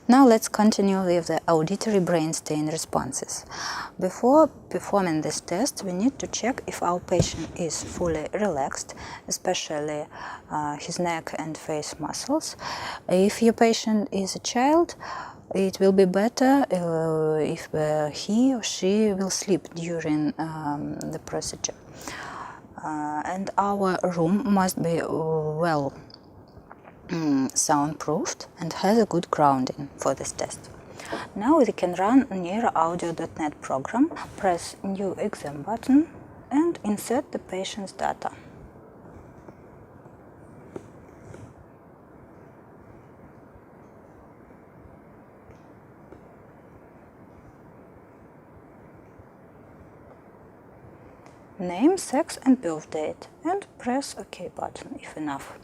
Now let's continue with the auditory brain stain responses. Before performing this test, we need to check if our patient is fully relaxed, especially his neck and face muscles. If your patient is a child, it will be better if he or she will sleep during the procedure. And our room must be well soundproofed and has a good grounding for this test. Now we can run neuroaudio.net program, press New Exam button and insert the patient's data. Name, sex and birth date, and press OK button if enough.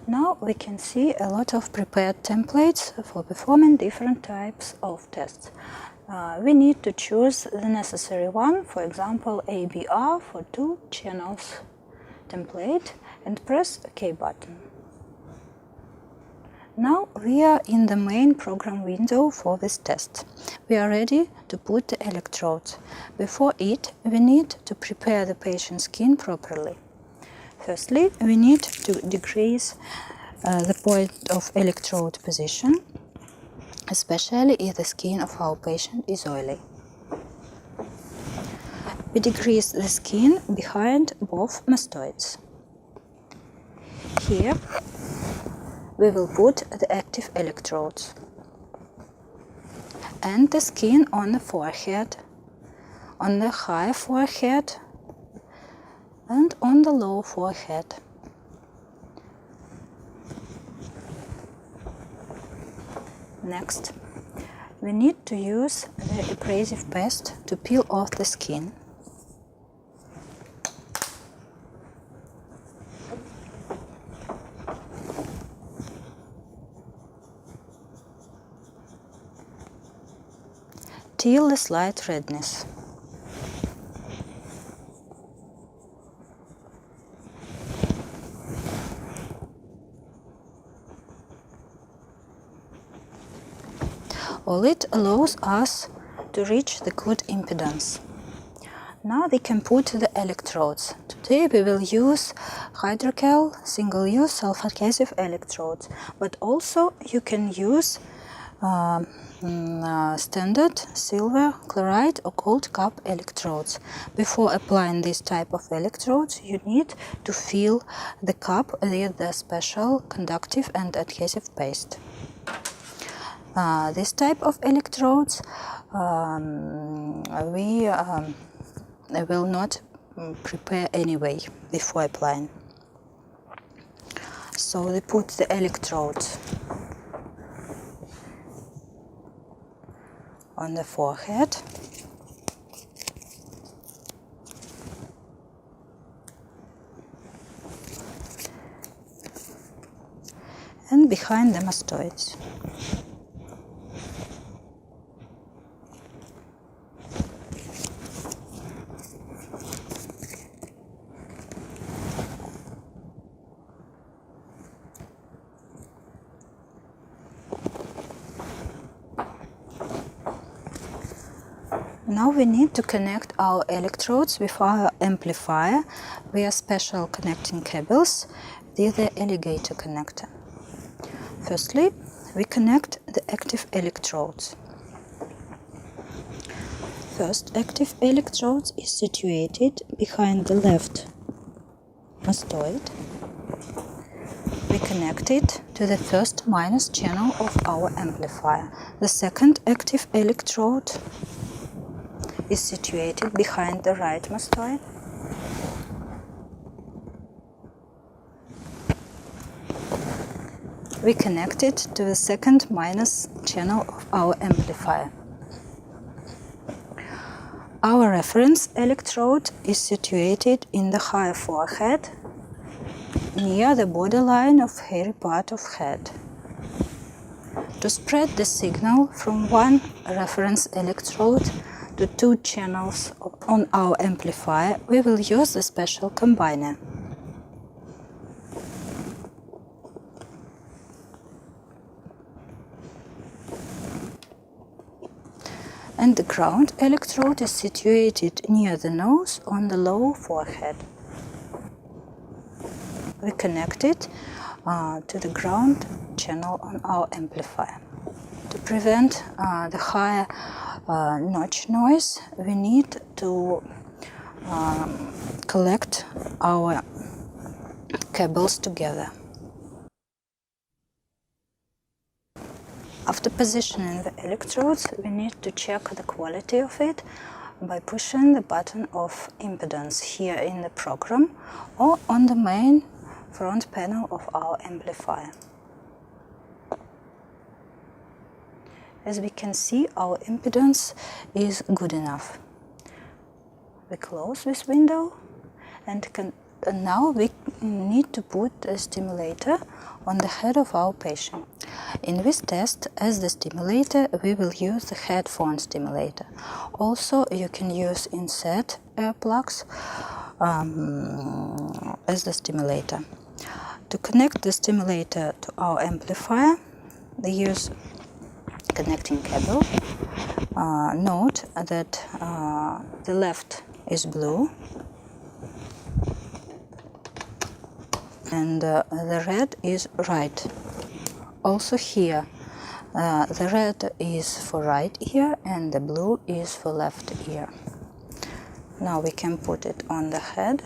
Now we can see a lot of prepared templates for performing different types of tests. We need to choose the necessary one, for example ABR for 2 channels template, and press OK button. Now we are in the main program window for this test. We are ready to put the electrodes. Before it, we need to prepare the patient's skin properly. Firstly, we need to decrease the point of electrode position, especially if the skin of our patient is oily. We decrease the skin behind both mastoids. Here, we will put the active electrodes and the skin on the forehead, on the high forehead and on the low forehead. Next, we need to use the abrasive paste to peel off the skin. Till the slight redness. All it allows us to reach the good impedance. Now we can put the electrodes. Today we will use hydrocal single-use self-adhesive electrodes, but also you can use standard silver chloride or gold cup electrodes. Before applying this type of electrodes, you need to fill the cup with the special conductive and adhesive paste. This type of electrodes we will not prepare anyway before applying. So we put the electrodes on the forehead and behind the mastoids. Now we need to connect our electrodes with our amplifier via special connecting cables with the alligator connector. Firstly, we connect the active electrodes. First active electrode is situated behind the left mastoid. We connect it to the first minus channel of our amplifier. The second active electrode is situated behind the right mastoid. We connect it to the second minus channel of our amplifier. Our reference electrode is situated in the high forehead, near the borderline of hairy part of head. To spread the signal from one reference electrode to 2 channels on our amplifier, we will use a special combiner. and the ground electrode is situated near the nose on the lower forehead. We connect it to the ground channel on our amplifier. To prevent the higher notch noise, we need to collect our cables together. After positioning the electrodes, we need to check the quality of it by pushing the button of impedance here in the program or on the main front panel of our amplifier. As we can see, our impedance is good enough. We close this window and now we need to put a stimulator on the head of our patient. In this test, as the stimulator, we will use the headphone stimulator. Also, you can use inset earplugs as the stimulator. To connect the stimulator to our amplifier, we use connecting cable. Note that the left is blue and the red is right. Also here, the red is for right ear and the blue is for left ear. Now we can put it on the head.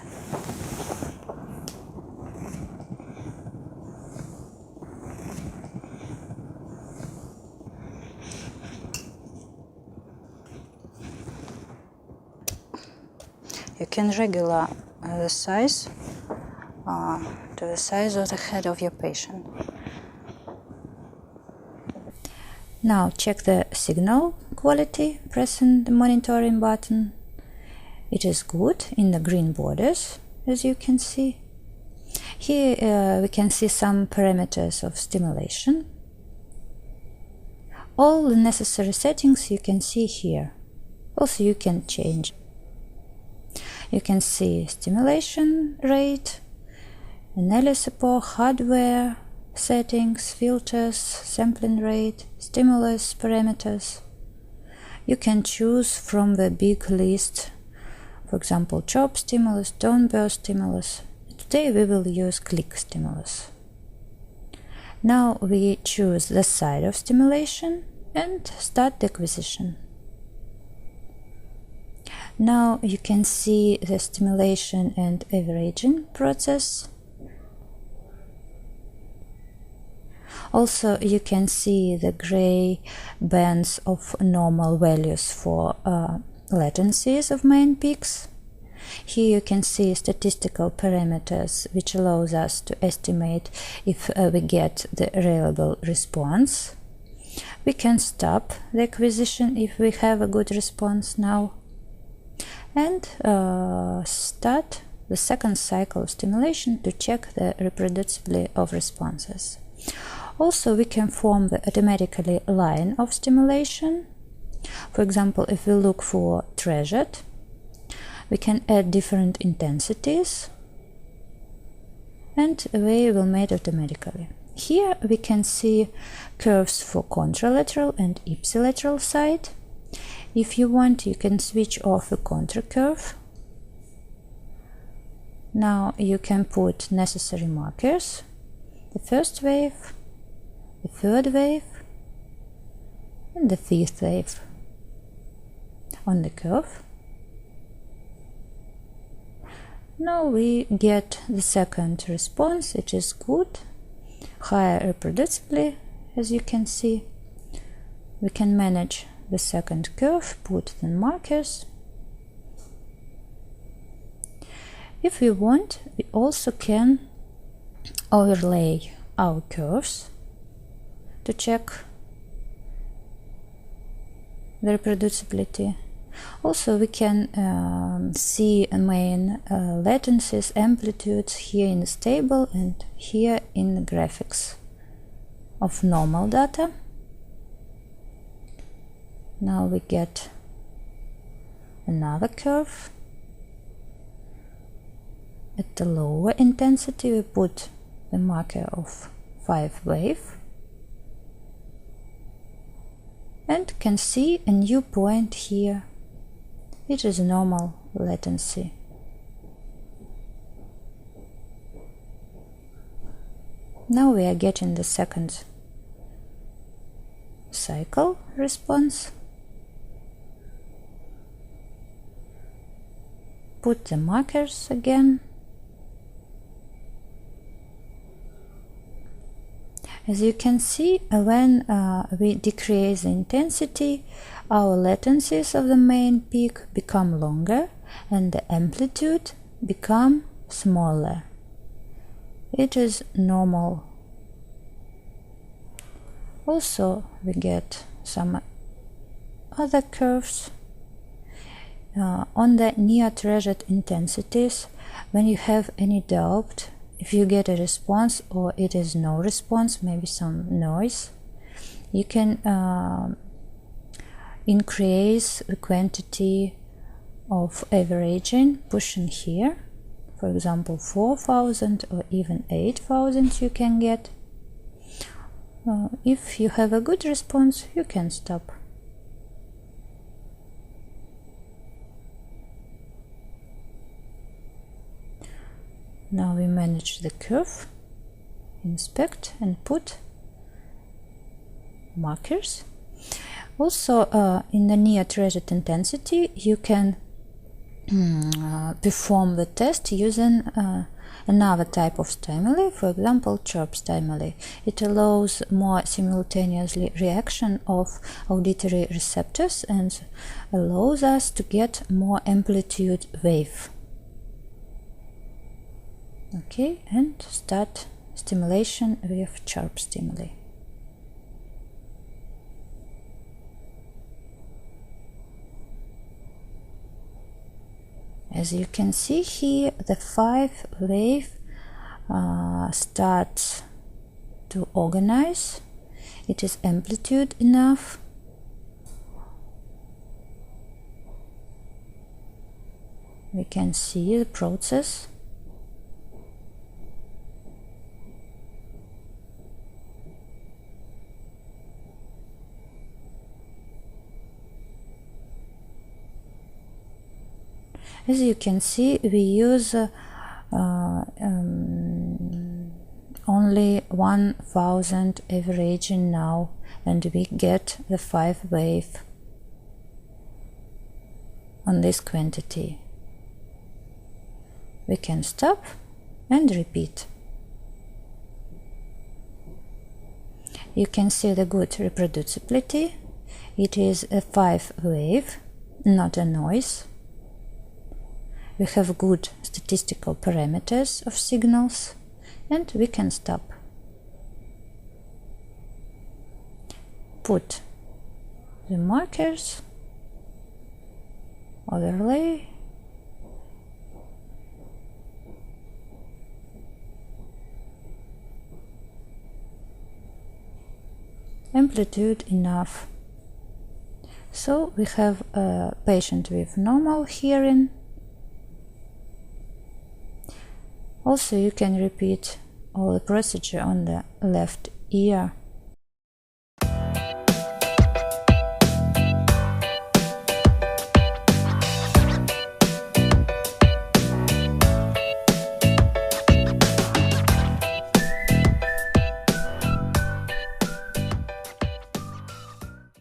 You can regular the size to the size of the head of your patient. Now check the signal quality, pressing the monitoring button. It is good in the green borders, as you can see. Here we can see some parameters of stimulation. All the necessary settings you can see here. Also you can change. You can see stimulation rate, analysis for hardware, settings, filters, sampling rate, stimulus parameters. You can choose from the big list, for example, chop stimulus, tone burst stimulus. Today we will use click stimulus. Now we choose the side of stimulation and start the acquisition. Now you can see the stimulation and averaging process. Also, you can see the gray bands of normal values for latencies of main peaks. Here you can see statistical parameters which allows us to estimate if we get the reliable response. We can stop the acquisition if we have a good response now and start the second cycle of stimulation to check the reproducibility of responses. Also, we can form the automatically line of stimulation. For example, if we look for treasured, we can add different intensities and they will made automatically. Here we can see curves for contralateral and ipsilateral side. If you want, you can switch off the contra curve. Now you can put necessary markers, the first wave, the third wave and the fifth wave on the curve. Now we get the second response, it is good, higher reproducibly, as you can see. We can manage the second curve, put the markers. If we want, we also can overlay our curves to check the reproducibility. Also, we can see main latencies, amplitudes here in the stable and here in the graphics of normal data. Now we get another curve. At the lower intensity, we put the marker of 5 wave. and can see a new point here. It is normal latency. Now we are getting the second cycle response. Put the markers again. As you can see, when we decrease the intensity, our latencies of the main peak become longer and the amplitude become smaller. It is normal. Also, we get some other curves. On the near treasured intensities, when you have any doubt if you get a response or it is no response, maybe some noise, you can increase the quantity of averaging, pushing here. For example, 4,000 or even 8,000 you can get. If you have a good response, you can stop. Now we manage the curve, inspect and put markers. Also, in the near treasured intensity, you can perform the test using another type of stimuli, for example, chirp stimuli. It allows more simultaneously reaction of auditory receptors and allows us to get more amplitude wave. Okay, and start stimulation with chirp stimuli. As you can see here, the 5 wave starts to organize. It is amplitude enough. We can see the process. As you can see, we use only 1000 averaging now, and we get the 5 wave on this quantity. We can stop and repeat. You can see the good reproducibility. It is a 5 wave, not a noise. We have good statistical parameters of signals, and we can stop. Put the markers, overlay, amplitude enough. So we have a patient with normal hearing. Also, you can repeat all the procedure on the left ear.